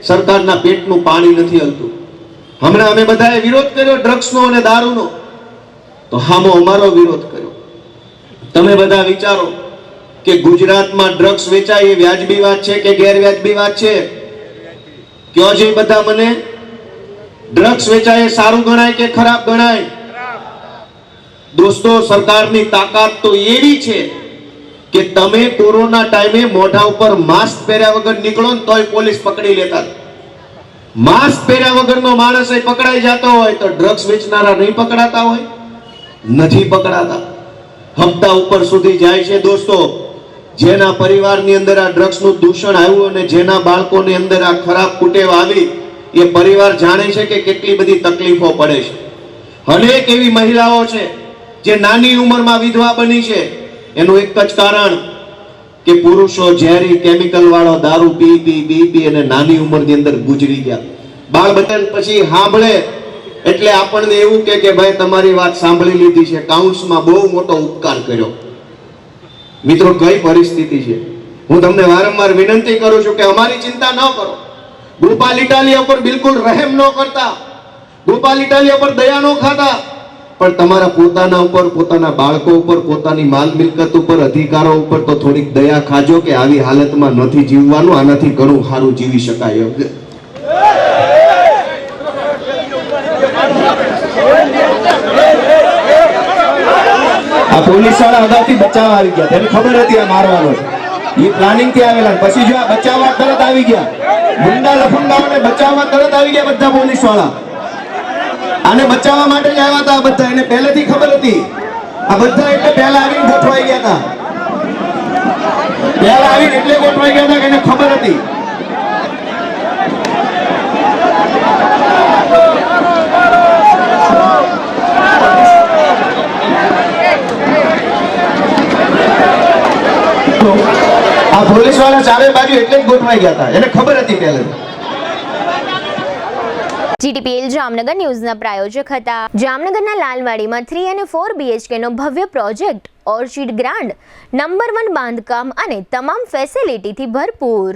સરકારના પેટનું પાણી નથી હલતું. હમણાં અમે બધાએ વિરોધ કર્યો ડ્રગ્સનો અને દારૂનો, તો હામો અમારો વિરોધ કર્યો. તમે બધા વિચારો કે ગુજરાતમાં ડ્રગ્સ વેચાય એ વ્યાજબી વાત છે કે ગેરવ્યાજબી વાત છે? કયો છે બધા મને? ડ્રગ્સ વેચાય એ સારું ગણાય કે ખરાબ ગણાય? દોસ્તો, સરકારની તાકાત તો એવી છે કે તમે કોરોના ટાઈમે મોઢા ઉપર માસ્ક પહેર્યા વગર નીકળો ને તોય પોલીસ પકડી લેતા. માસ્ક પહેર્યા વગરનો માણસ પકડાઈ જતો હોય તો ડ્રગ્સ વેચનારા નહીં પકડાતા હોય? નથી પકડાતા. હપ્તા ઉપર સુધી જાય છે. દોસ્તો, જેના પરિવારની અંદર આ ડ્રગ્સનું દૂષણ આવ્યું અને જેના બાળકોની અંદર આ ખરાબ કુટેવ આવી, એ પરિવાર જાણે છે કે કેટલી બધી તકલીફો પડે છે. અનેક એવી મહિલાઓ છે જે નાની ઉંમરમાં વિધવા બની છે. એનું એક જ કારણ કે પુરુષો ઝેરી કેમિકલ વાળો દારૂ પી અને નાની ઉંમરની અંદર ગુજરી ગયા. બાળ બચ્ચા પછી સાંભળે એટલે આપણને એવું કે ભાઈ તમારી વાત સાંભળી લીધી છે, કાઉન્સમાં બહુ મોટો ઉપકાર કર્યો. મિત્રો, કઈ પરિસ્થિતિ છે? હું તમને વારંવાર વિનંતી કરું છું કે અમારી ચિંતા ન કરો. ગોપાલ ઇટાલિયા પર બિલકુલ રહેમ ન કરતા, ગોપાલ ઇટાલિયા પર દયા ન ખાતા, પણ તમારા પોતાના ઉપર, પોતાના બાળકો ઉપર, પોતાની માલ મિલકત ઉપર, અધિકારો ઉપર તો થોડીક દયા ખાજો કે આવી હાલતમાં નથી જીવવાનું, આનાથી ઘણું સારું જીવી શકાય. આ પોલીસ વાળા અગાઉથી બચાવ આવી ગયા, તેને ખબર હતી આ મારવાનો, એ પ્લાનિંગ થી આવેલા. પછી જો આ બચાવવા તરત આવી ગયા, ગુંડા લફંગાઓને બચાવવા તરત આવી ગયા બધા પોલીસ વાળા. આને બચાવવા માટે જ આવ્યા હતા બધા, એને પહેલેથી ખબર હતી. આ બધા એટલે પહેલા આવીને ગોઠવાઈ ગયા હતા, પહેલા આવીને એટલે ગોઠવાઈ ગયા હતા કે એને ખબર હતી. આ પોલીસ વાળા ચારે બાજુ એટલે જ ગોઠવાઈ ગયા હતા, એને ખબર હતી પહેલેથી. GTPL જામનગર ન્યૂઝના પ્રાયોજક હતા. જામનગરના લાલવાડીમાં 3 અને 4 BHK નો ભવ્ય પ્રોજેક્ટ ઓર્ચિડ ગ્રાન્ડ નંબર 1 બાંધકામ અને તમામ ફેસિલિટીથી ભરપૂર.